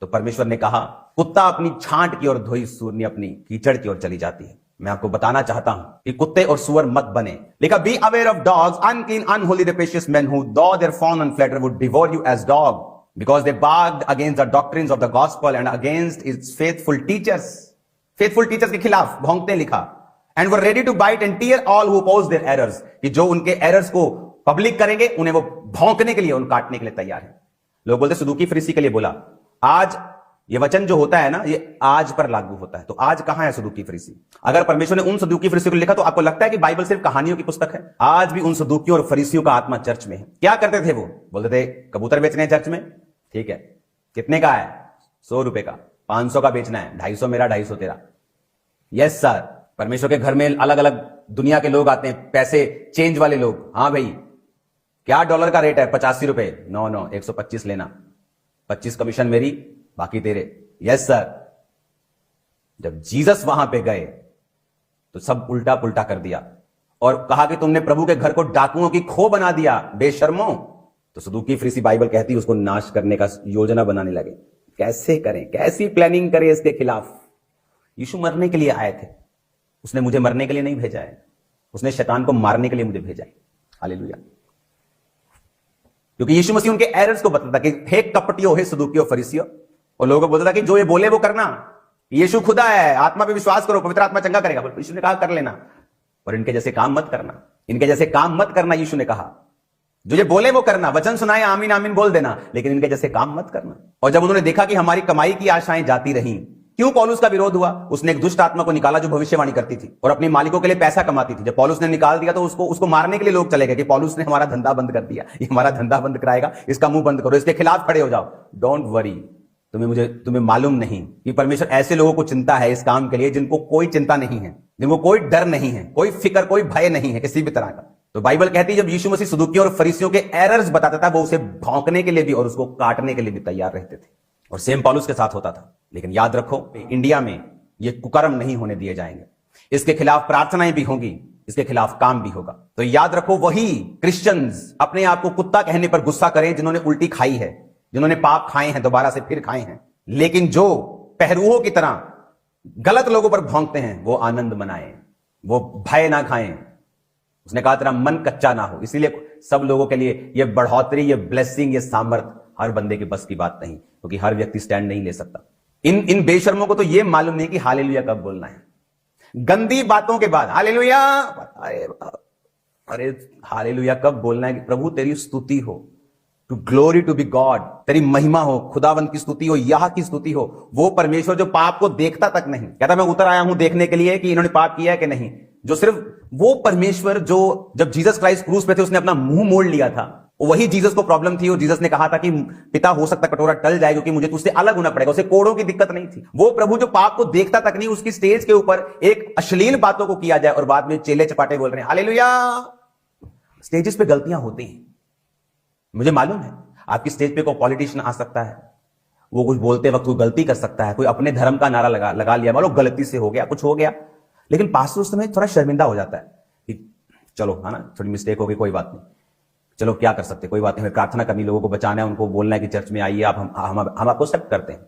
तो परमेश्वर ने कहा कुत्ता अपनी छांट की और धोई सुअरनी अपनी कीचड़ की ओर चली जाती है। मैं आपको बताना चाहता हूं कि कुत्ते और सुअर मत बने। लिखा be aware of dogs, unclean, unholy, rapacious men who though their fawn and flatter would devour you as dog because they barked against the doctrines of the gospel and against its faithful teachers के खिलाफ भौंकते लिखा। and were ready to bite and tear all who oppose their errors, कि जो उनके एरर्स को पब्लिक करेंगे उन्हें वो भौंकने के लिए, उन काटने के लिए तैयार है। लोग बोलते सदूकी फरीसी के लिए बोला। आज ये वचन जो होता है ना, ये आज पर लागू होता है। तो आज कहां है सदूकी फरीसी? अगर परमेश्वर ने उन सदूकी फरीसियों को लिखा तो आपको लगता है कि बाइबल सिर्फ कहानियों की पुस्तक है? आज भी उन सदूकियों और फरीसियों का आत्मा चर्च में है। क्या करते थे वो? बोलते थे कबूतर बेचने हैं चर्च में, ठीक है, कितने का है? 100 रुपए का। 500 का बेचना है, 250 मेरा, 250 तेरा। Yes sir. परमेश्वर के घर में अलग अलग दुनिया के लोग आते हैं, पैसे चेंज वाले लोग। हाँ भाई, क्या डॉलर का रेट है? 85 रुपए। नो 125 लेना, 25 कमीशन मेरी, बाकी तेरे। Yes sir. जब जीसस वहां पे गए तो सब उल्टा पुल्टा कर दिया और कहा कि तुमने प्रभु के घर को डाकुओं की खो बना दिया, बेशर्मो। तो सदूकी फरीसी बाइबल कहती है उसको नाश करने का योजना बनाने लगे। कैसे करें, कैसी प्लानिंग करें इसके खिलाफ? यीशु मरने के लिए आए थे, उसने मुझे मरने के लिए नहीं भेजा है, उसने शैतान को मारने के लिए मुझे भेजा है। हालेलुया। क्योंकि यीशु मसीह उनके एरर्स को बताता कि हे कपटियों, हे सदूकियों, फरीसियों, और लोगों को बोलता था कि जो ये बोले वो करना, यीशु खुदा है, आत्मा पे विश्वास करो, पवित्र आत्मा चंगा करेगा। यीशु ने कहा कर लेना, और इनके जैसे काम मत करना, इनके जैसे काम मत करना। यीशु ने कहा जो ये बोले वो करना, वचन सुनाए आमीन आमीन बोल देना, लेकिन इनके जैसे काम मत करना। और जब उन्होंने देखा कि हमारी कमाई की आशाएं जाती रहीं, क्यों पौलुस का विरोध हुआ? उसने एक दुष्ट आत्मा को निकाला जो भविष्यवाणी करती थी और अपने मालिकों के लिए पैसा कमाती थी। जब पौलुस ने निकाल दिया तो उसको मारने के लिए लोग चले गए कि पौलुस ने हमारा धंधा बंद कर दिया, ये हमारा धंधा बंद कराएगा, इसका मुंह बंद करो, इसके खिलाफ खड़े हो जाओ। डोंट वरी, तुम्हें मालूम नहीं कि परमेश्वर ऐसे लोगों को चिंता है इस काम के लिए जिनको कोई चिंता नहीं है, जिनको कोई डर नहीं है, कोई फिक्र, कोई भय नहीं है किसी भी तरह का। तो बाइबल कहती है जब यीशु मसीह सदूकियों और फरीसियों के एरर्स बताता था, वो उसे भौंकने के लिए भी और उसको काटने के लिए भी तैयार रहते थे। और सेम पौलुस के साथ होता था। लेकिन याद रखो, इंडिया में ये कुकर्म नहीं होने दिए जाएंगे। इसके खिलाफ प्रार्थनाएं भी होंगी, इसके खिलाफ काम भी होगा। तो याद रखो, वही क्रिश्चियंस अपने आप को कुत्ता कहने पर गुस्सा करें जिन्होंने उल्टी खाई है, जिन्होंने पाप खाए हैं, दोबारा से फिर खाए हैं, लेकिन जो पहरुओं की तरह गलत लोगों पर भौंकते हैं वो आनंद मनाएं, वो भय ना खाएं, उसने कहा तेरा मन कच्चा ना हो। इसीलिए सब लोगों के लिए ये बढ़ोतरी, ये ब्लेसिंग, ये सामर्थ हर बंदे के बस की बात नहीं, क्योंकि हर व्यक्ति स्टैंड नहीं ले सकता। इन बेशर्मों को तो ये मालूम नहीं कि हालेलुया कब बोलना है। गंदी बातों के बाद हालेलुया, अरे हालेलुया कब बोलना है कि प्रभु तेरी स्तुति हो, to glory to be God, तेरी महिमा हो, खुदावंत की स्तुति हो, यह की स्तुति हो। वो परमेश्वर जो पाप को देखता तक नहीं, कहता मैं उतर आया हूं देखने के लिए कि इन्होंने पाप किया है कि नहीं। जो सिर्फ वो परमेश्वर जो जब जीसस क्राइस्ट क्रूस पे थे उसने अपना मुंह मोड़ लिया था, वही जीसस को प्रॉब्लम थी। और जीसस ने कहा था कि पिता हो सकता कटोरा टल जाए क्योंकि मुझे तुझसे अलग होना पड़ेगा। उसे कोड़ों की दिक्कत नहीं थी। वो प्रभु जो पाप को देखता तक नहीं, उसकी स्टेज के ऊपर एक अश्लील बातों को किया जाए और बाद में चेले चपाटे बोल रहे हैं हालेलुया। स्टेजेस पे गलतियां होती हैं, मुझे मालूम है। आपकी स्टेज पे कोई पॉलिटिशियन आ सकता है, वो कुछ बोलते वक्त कोई गलती कर सकता है, कोई अपने धर्म का नारा लगा लिया, मान लो गलती से हो गया, कुछ हो गया, लेकिन पास्टर उस समय थोड़ा शर्मिंदा हो जाता है कि चलो है ना, थोड़ी मिस्टेक हो गई, कोई बात नहीं, चलो क्या कर सकते, कोई बात नहीं, प्रार्थना करनी, लोगों को बचाना है, उनको बोलना है कि चर्च में आइए आप, हम आपको एक्सेप्ट करते हैं।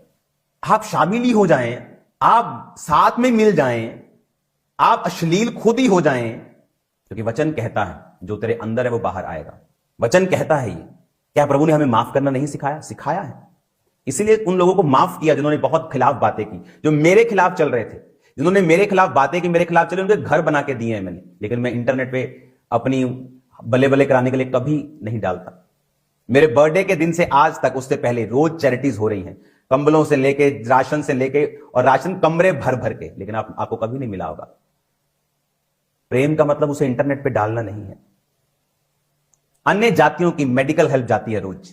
आप शामिल ही हो जाएं, आप साथ में मिल जाएं, आप अश्लील खुद ही हो जाएं, क्योंकि वचन कहता है जो तेरे अंदर है वो बाहर आएगा। वचन कहता है ये। क्या प्रभु ने हमें माफ करना नहीं सिखाया? सिखाया है। इसीलिए उन लोगों को माफ किया जिन्होंने बहुत खिलाफ बातें की, जो मेरे खिलाफ चल रहे थे, जिन्होंने मेरे खिलाफ बातें की, मेरे खिलाफ चले, उनके घर बना के दिए हैं मैंने। लेकिन मैं इंटरनेट पे अपनी बल्ले बल्ले कराने के लिए कभी नहीं डालता। मेरे बर्थडे के दिन से आज तक, उससे पहले रोज चैरिटीज हो रही हैं, कंबलों से लेके, राशन से लेके, और राशन कमरे भर भर के, लेकिन आपको कभी नहीं मिला होगा। प्रेम का मतलब उसे इंटरनेट पे डालना नहीं है। अन्य जातियों की मेडिकल हेल्प जाती है रोज,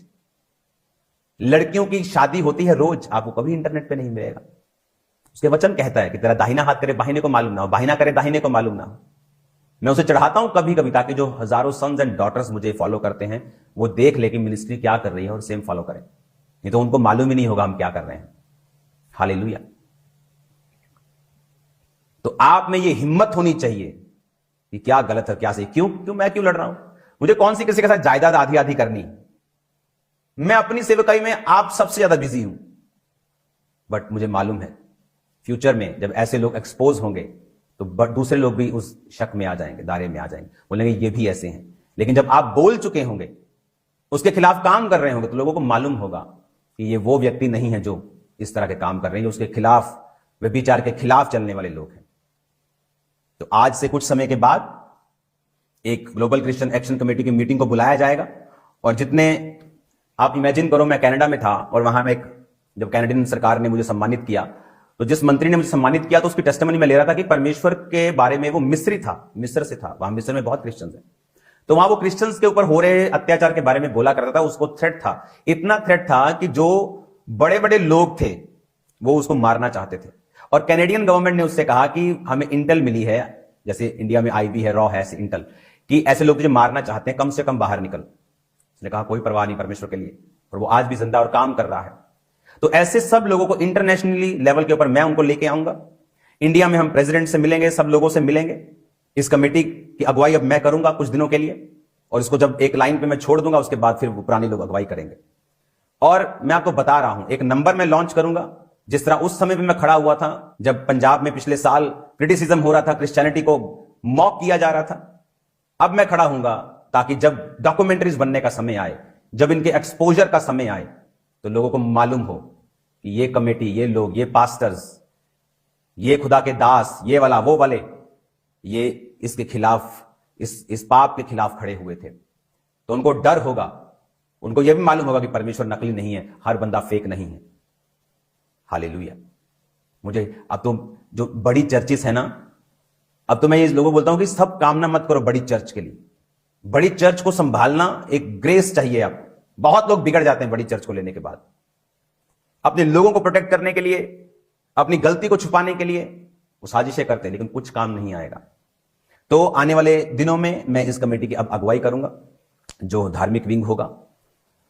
लड़कियों की शादी होती है रोज, आपको कभी इंटरनेट पे नहीं मिलेगा। उसके वचन कहता है कि तेरा दाहिना हाथ करे बाहिने को मालूम ना हो, बाहिना करे दाहिने को मालूम ना हो। मैं उसे चढ़ाता हूं कभी कभी, ताकि जो हजारों सन्स एंड डॉटर्स मुझे फॉलो करते हैं वो देख ले कि मिनिस्ट्री क्या कर रही है और सेम फॉलो करें। नहीं तो उनको मालूम ही नहीं होगा हम क्या कर रहे हैं। हालेलुया। तो आप में ये हिम्मत होनी चाहिए कि क्या गलत है क्या सही, क्यों मैं क्यों लड़ रहा हूं, मुझे कौन सी किसी के साथ जायदाद आधी आधी करनी। मैं अपनी सेवकाई में आप सबसे ज्यादा बिजी हूं, बट मुझे मालूम है फ्यूचर में जब ऐसे लोग एक्सपोज होंगे तो दूसरे लोग भी उस शक में आ जाएंगे, दायरे में आ जाएंगे, बोलेंगे ये भी ऐसे हैं। लेकिन जब आप बोल चुके होंगे, उसके खिलाफ काम कर रहे होंगे, तो लोगों को मालूम होगा कि ये वो व्यक्ति नहीं है जो इस तरह के काम कर रहे हैं, जो उसके खिलाफ, व्यभिचार के खिलाफ चलने वाले लोग हैं। तो आज से कुछ समय के बाद एक ग्लोबल क्रिश्चियन एक्शन कमेटी की मीटिंग को बुलाया जाएगा, और जितने, आप इमेजिन करो मैं कनाडा में था और वहां में जब कैनेडियन सरकार ने मुझे सम्मानित किया, तो जिस मंत्री ने मुझे सम्मानित किया तो उसकी टेस्टिमनी में ले रहा था कि परमेश्वर के बारे में, वो मिस्र से था, वहां मिस्र में बहुत क्रिश्चियंस हैं, तो वहां वो क्रिश्चियंस के ऊपर हो रहे अत्याचार के बारे में बोला करता था। उसको थ्रेट था, इतना थ्रेट था कि जो बड़े बड़े लोग थे वो उसको मारना चाहते थे। और कैनेडियन गवर्नमेंट ने उससे कहा कि हमें इंटेल मिली है, जैसे इंडिया में आईबी है, रॉ है, ऐसे इंटेल, कि ऐसे लोग जो मारना चाहते हैं कम से कम बाहर निकल। उसने कहा कोई परवाह नहीं परमेश्वर के लिए, और वो आज भी जिंदा और काम कर रहा है। तो ऐसे सब लोगों को इंटरनेशनली लेवल के ऊपर मैं उनको लेके आऊंगा। इंडिया में हम प्रेसिडेंट से मिलेंगे, सब लोगों से मिलेंगे। इस कमेटी की अगुवाई अब मैं करूंगा कुछ दिनों के लिए, और इसको जब एक लाइन पे मैं छोड़ दूंगा, उसके बाद फिर पुराने लोग अगुवाई करेंगे। और मैं आपको बता रहा हूं, एक नंबर मैं लॉन्च करूंगा, जिस तरह उस समय पे मैं खड़ा हुआ था जब पंजाब में पिछले साल क्रिटिसिज्म हो रहा था, क्रिश्चियनिटी को मॉक किया जा रहा था। अब मैं खड़ा हूंगा ताकि जब डॉक्यूमेंट्रीज बनने का समय आए, जब इनके एक्सपोजर का समय आए, तो लोगों को मालूम हो कि ये कमेटी, ये लोग, ये पास्टर्स, ये खुदा के दास, ये वाला वो वाले, ये इसके खिलाफ, इस पाप के खिलाफ खड़े हुए थे। तो उनको डर होगा, उनको यह भी मालूम होगा कि परमेश्वर नकली नहीं है, हर बंदा फेक नहीं है। हालेलुया। मुझे अब तो जो बड़ी चर्चेस है ना, अब तो मैं ये लोगों को बोलता हूं कि सब कामना मत करो बड़ी चर्च के लिए। बड़ी चर्च को संभालना एक ग्रेस चाहिए आपको। बहुत लोग बिगड़ जाते हैं बड़ी चर्च को लेने के बाद, अपने लोगों को प्रोटेक्ट करने के लिए, अपनी गलती को छुपाने के लिए वो साजिशें करते हैं, लेकिन कुछ काम नहीं आएगा। तो आने वाले दिनों में मैं इस कमेटी की अब अगुवाई करूंगा, जो धार्मिक विंग होगा,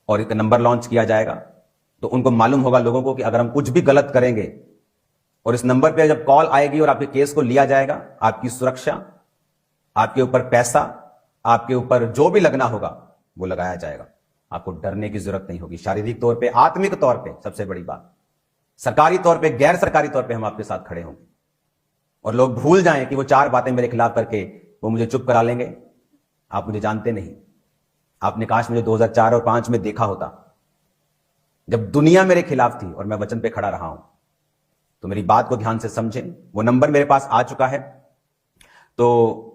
और एक नंबर लॉन्च किया जाएगा। तो उनको मालूम होगा लोगों को कि अगर हम कुछ भी गलत करेंगे, और इस नंबर पे जब कॉल आएगी और आपके केस को लिया जाएगा, आपकी सुरक्षा, आपके ऊपर पैसा, आपके ऊपर जो भी लगना होगा वो लगाया जाएगा। आपको डरने की जरूरत नहीं होगी, शारीरिक तौर पे, आत्मिक तौर पे, सबसे बड़ी बात, सरकारी तौर पे, गैर सरकारी तौर पे हम आपके साथ खड़े होंगे। और लोग भूल जाएं कि वो 4 बातें मेरे खिलाफ करके वो मुझे चुप करा लेंगे, आप मुझे जानते नहीं। आपने काश मुझे 2004 और 5 में देखा होता, जब दुनिया मेरे खिलाफ थी और मैं वचन पे खड़ा रहा हूं। तो मेरी बात को ध्यान से समझें। वो नंबर मेरे पास आ चुका है, तो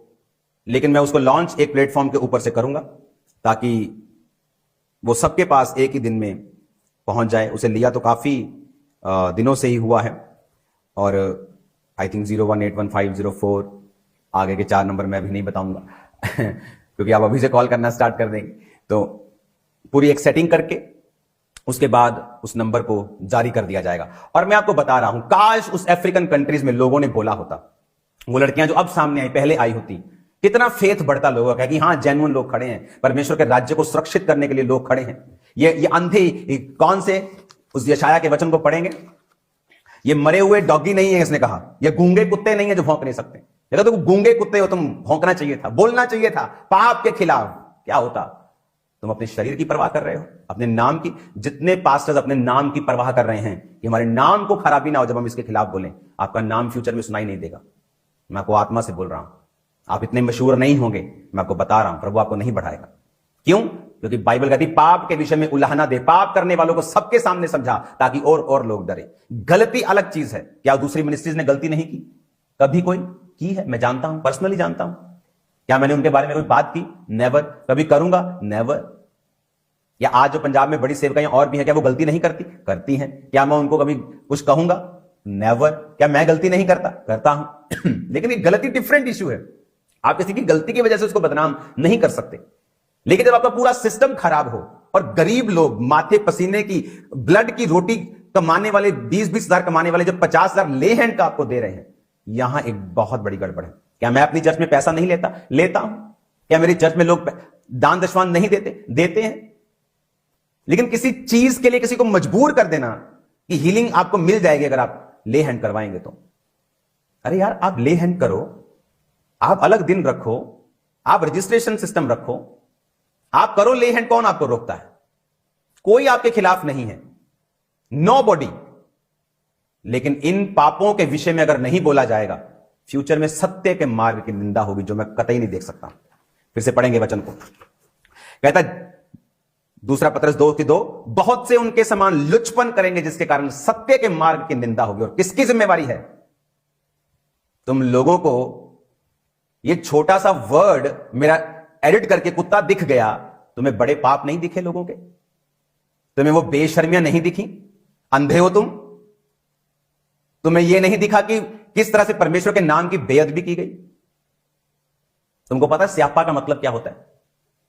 लेकिन मैं उसको लॉन्च एक प्लेटफॉर्म के ऊपर से करूंगा ताकि वो सबके पास एक ही दिन में पहुंच जाए। उसे लिया तो काफी दिनों से ही हुआ है, और आई थिंक 018150 आगे के 4 नंबर मैं भी नहीं बताऊंगा क्योंकि आप अभी से कॉल करना स्टार्ट कर देंगे। तो पूरी एक सेटिंग करके उसके बाद उस नंबर को जारी कर दिया जाएगा। और मैं आपको बता रहा हूं, काश उस अफ्रीकन कंट्रीज में लोगों ने बोला होता, वो लड़कियां जो अब सामने आई पहले आई होती, कितना फेथ बढ़ता लोगों का कि हां जेन्युइन लोग खड़े हैं, परमेश्वर के राज्य को सुरक्षित करने के लिए लोग खड़े हैं। ये अंधे कौन से उस यशाया के वचन को पढ़ेंगे, ये मरे हुए डॉगी नहीं है, इसने कहा, ये गूंगे कुत्ते नहीं है जो भौंक नहीं सकते। ये तो गूंगे कुत्ते हो तुम, भौंकना चाहिए था, बोलना चाहिए था पाप के खिलाफ। क्या होता? तुम अपने शरीर की परवाह कर रहे हो, अपने नाम की। जितने पास्टर्स अपने नाम की परवाह कर रहे हैं कि हमारे नाम को खराबी ना हो जब हम इसके खिलाफ बोलें, आपका नाम फ्यूचर में सुनाई नहीं देगा। मैं आपको आत्मा से बोल रहा हूं, आप इतने मशहूर नहीं होंगे। मैं आपको बता रहा हूं, प्रभु आपको नहीं बढ़ाएगा। क्यों? क्योंकि बाइबल कहती पाप के विषय में उलाहना दे, पाप करने वालों को सबके सामने समझा ताकि और लोग डरे। गलती अलग चीज है। क्या दूसरी मिनिस्ट्रीज ने गलती नहीं की? कभी कोई की है? मैं जानता हूं, पर्सनली जानता हूं। क्या मैंने उनके बारे में कोई बात की? नेवर। कभी करूंगा? नेवर। या आज जो पंजाब में बड़ी सेवकाएं और भी हैं, क्या वो गलती नहीं करती? करती हैं। क्या मैं उनको कभी कुछ कहूंगा? नेवर। क्या मैं गलती नहीं करता? करता हूं लेकिन ये गलती डिफरेंट इश्यू है। आप किसी की गलती की वजह से उसको बदनाम नहीं कर सकते। लेकिन जब आपका पूरा सिस्टम खराब हो और गरीब लोग माथे पसीने की ब्लड की रोटी कमाने वाले 20-20 हजार कमाने वाले जब 50 हजार ले हैंड का आपको दे रहे हैं, यहां एक बहुत बड़ी गड़बड़ है। क्या मैं अपनी चर्च में पैसा नहीं लेता? लेता हूं। क्या मेरी चर्च में लोग दान दशवान नहीं देते? देते हैं। लेकिन किसी चीज के लिए किसी को मजबूर कर देना कि हीलिंग आपको मिल जाएगी अगर आप ले हैंड करवाएंगे तो, अरे यार आप ले हैंड करो, आप अलग दिन रखो, आप रजिस्ट्रेशन सिस्टम रखो, आप करो ले हैंड। कौन आपको रोकता है? कोई आपके खिलाफ नहीं है, नोबॉडी। लेकिन इन पापों के विषय में अगर नहीं बोला जाएगा, फ्यूचर में सत्य के मार्ग की निंदा होगी जो मैं कतई नहीं देख सकता। फिर से पढ़ेंगे वचन को। कहता दूसरा पत्रस 2:2, बहुत से उनके समान लुचपन करेंगे जिसके कारण सत्य के मार्ग की निंदा होगी। और किसकी जिम्मेवारी है? तुम लोगों को ये छोटा सा वर्ड मेरा एडिट करके कुत्ता दिख गया, तुम्हें बड़े पाप नहीं दिखे लोगों के? तुम्हें वो बेशर्मियां नहीं दिखी? अंधे हो तुम? तुम्हें यह नहीं दिखा कि किस तरह से परमेश्वर के नाम की बेअदबी की गई? तुमको पता है स्यापा का मतलब क्या होता है?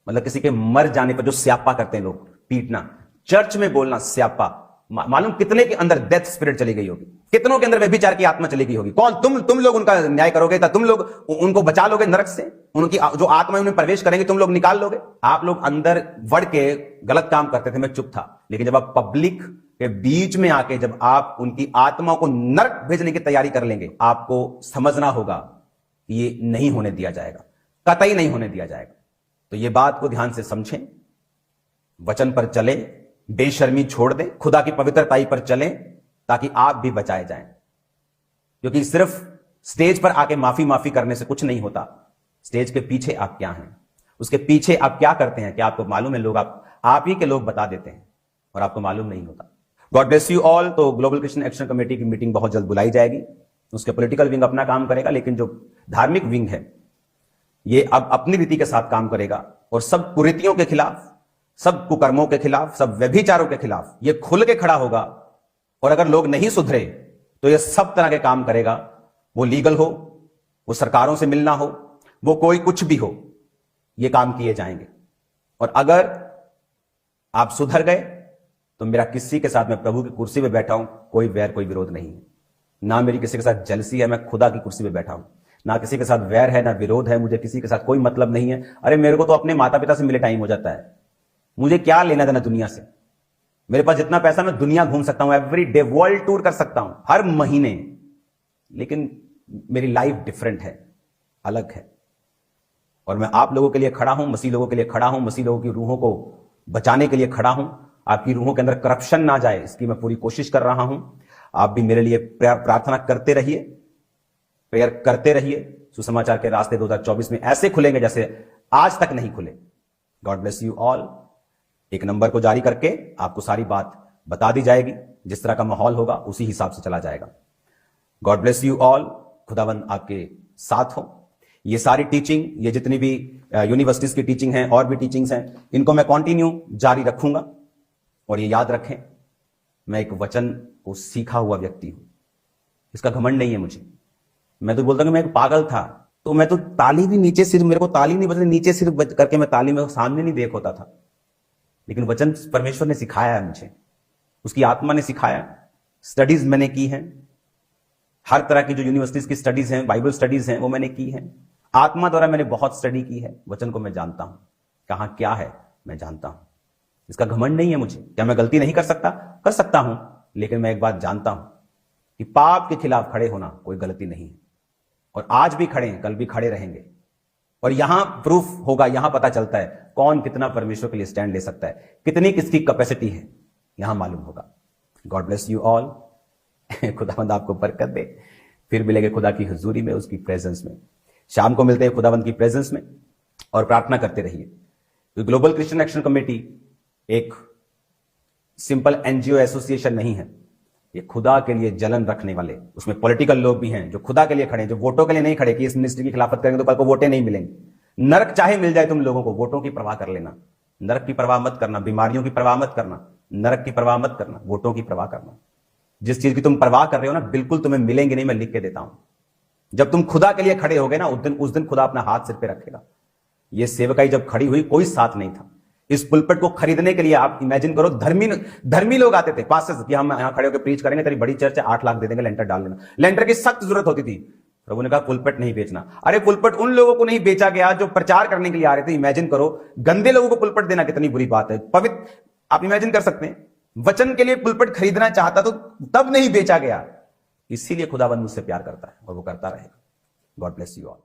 मतलब किसी के मर जाने पर जो स्यापा करते हैं लोग, पीटना। चर्च में बोलना स्यापा। मालूम कितने के अंदर डेथ स्पिरिट चली गई होगी, कितनों के अंदर व्यभिचार की आत्मा चली गई होगी। कौन? तुम लोग उनका न्याय करोगे? तुम लोग उनको बचा लोगे नरक से? उनकी जो आत्मा उन्हें प्रवेश करेंगे तुम लोग निकाल लोगे? आप लोग अंदर बढ़ के गलत काम करते थे, मैं चुप था। लेकिन जब आप पब्लिक के बीच में आके जब आप उनकी आत्माओं को नरक भेजने की तैयारी कर लेंगे, आपको समझना होगा ये नहीं होने दिया जाएगा, कतई नहीं होने दिया जाएगा। तो ये बात को ध्यान से समझें, वचन पर चले, बेशर्मी छोड़ दें, खुदा की पवित्रताई पर चलें ताकि आप भी बचाए जाएं। क्योंकि सिर्फ स्टेज पर आके माफी करने से कुछ नहीं होता। स्टेज के पीछे आप क्या हैं, उसके पीछे आप क्या करते हैं, क्या आपको मालूम है? लोग आप ही के लोग बता देते हैं और आपको मालूम नहीं होता। God bless you all. तो ग्लोबल क्रिश्चियन एक्शन कमेटी की मीटिंग बहुत जल्द बुलाई जाएगी। उसके पॉलिटिकल विंग अपना काम करेगा, लेकिन जो धार्मिक विंग है ये अब अपनी रीति के साथ काम करेगा और सब कुरीतियों के खिलाफ, सब कुकर्मों के खिलाफ, सब व्यभिचारों के खिलाफ ये खुल के खड़ा होगा। और अगर लोग नहीं सुधरे तो ये सब तरह के काम करेगा। वो लीगल हो, वो सरकारों से मिलना हो, वो कोई कुछ भी हो, ये काम किए जाएंगे। और अगर आप सुधर गए तो मेरा किसी के साथ, मैं प्रभु की कुर्सी पे बैठा हूं, कोई वैर कोई विरोध नहीं है। ना मेरी किसी के साथ जलसी है, मैं खुदा की कुर्सी पे बैठा हूं। ना किसी के साथ वैर है, ना विरोध है, मुझे किसी के साथ कोई मतलब नहीं है। अरे मेरे को तो अपने माता पिता से मिले टाइम हो जाता है, मुझे क्या लेना देना दुनिया से। मेरे पास जितना पैसा, मैं दुनिया घूम सकता हूं, एवरी डे वर्ल्ड टूर कर सकता हूं हर महीने। लेकिन मेरी लाइफ डिफरेंट है, अलग है। और मैं आप लोगों के लिए खड़ा हूं, मसीह लोगों के लिए खड़ा हूं, मसीह लोगों की रूहों को बचाने के लिए खड़ा हूं। आपकी रूहों के अंदर करप्शन ना जाए, इसकी मैं पूरी कोशिश कर रहा हूं। आप भी मेरे लिए प्रार्थना करते रहिए, प्रेयर करते रहिए। सुसमाचार के रास्ते 2024 में ऐसे खुलेंगे जैसे आज तक नहीं खुले। God bless you all. एक नंबर को जारी करके आपको सारी बात बता दी जाएगी, जिस तरह का माहौल होगा उसी हिसाब से चला जाएगा। God bless you all. खुदावंद आपके साथ हो। ये सारी टीचिंग, ये जितनी भी यूनिवर्सिटीज की टीचिंग है और भी टीचिंग्स हैं, इनको मैं कंटिन्यू जारी रखूंगा। और ये याद रखें, मैं एक वचन को सीखा हुआ व्यक्ति हूं, इसका घमंड नहीं है मुझे। मैं तो बोलता हूं कि मैं एक पागल था, तो मैं तो ताली भी नीचे सिर, मेरे को ताली नहीं बजती, नीचे सिर करके मैं ताली में सामने नहीं देख होता था। लेकिन वचन परमेश्वर ने सिखाया है मुझे, उसकी आत्मा ने सिखाया। स्टडीज मैंने की हैं, हर तरह की जो यूनिवर्सिटीज की स्टडीज हैं, बाइबल स्टडीज हैं, वो मैंने की हैं। आत्मा द्वारा मैंने बहुत स्टडी की है। वचन को मैं जानता हूं, कहां क्या है मैं जानता हूं। इसका घमंड नहीं है मुझे। क्या मैं गलती नहीं कर सकता? कर सकता हूं, लेकिन मैं एक बात जानता हूं कि पाप के खिलाफ खड़े होना कोई गलती नहीं है। और आज भी खड़े हैं, कल भी खड़े रहेंगे। और यहां प्रूफ होगा, यहां पता चलता है कौन कितना परमेश्वर के लिए स्टैंड ले सकता है, कितनी किसकी कैपेसिटी है, यहां मालूम होगा। God bless you all. खुदावंद आपको बरकत दे। फिर मिलेंगे खुदा की हुजूरी में, उसकी प्रेजेंस में। शाम को मिलते हैं खुदावंद की प्रेजेंस में, और प्रार्थना करते रहिए। ग्लोबल क्रिश्चियन एक्शन कमेटी एक सिंपल एनजीओ एसोसिएशन नहीं है। ये खुदा के लिए जलन रखने वाले, उसमें पॉलिटिकल लोग भी हैं जो खुदा के लिए खड़े हैं, जो वोटों के लिए नहीं खड़े कि इस मिनिस्ट्री की खिलाफत करेंगे तो कल को वोटें नहीं मिलेंगे। नरक चाहे मिल जाए तुम लोगों को, वोटों की परवाह कर लेना। नरक की परवाह मत करना, बीमारियों की परवाह मत करना, नरक की परवाह मत करना, वोटों की परवाह करना। जिस चीज की तुम परवाह कर रहे हो ना, बिल्कुल तुम्हें मिलेंगे नहीं, मैं लिख के देता हूं। जब तुम खुदा के लिए खड़े होगे ना, उस दिन खुदा अपना हाथ सिर पे रखेगा। ये सेवकाई जब खड़ी हुई, कोई साथ नहीं था। इस पुलपट को खरीदने के लिए आप इमेजिन करो, धर्मी लोग आते थे, पास्टर्स, कि हम यहां खड़े होकर प्रीच करेंगे, तेरी बड़ी चर्च है, 8 लाख दे देंगे, लेंटर डाल लेना। लेंटर की सख्त जरूरत होती थी। प्रभु ने कहा पुलपट नहीं बेचना। अरे पुलपट उन लोगों को नहीं बेचा गया जो प्रचार करने के लिए आ रहे थे। इमेजिन करो, गंदे लोगों को पुलपट देना कितनी बुरी बात है। पवित्र, आप इमेजिन कर सकते हैं, वचन के लिए पुलपट खरीदना चाहता तो तब नहीं बेचा गया। इसीलिए खुदाबंद मुझसे प्यार करता है और वो करता रहेगा। God bless you all.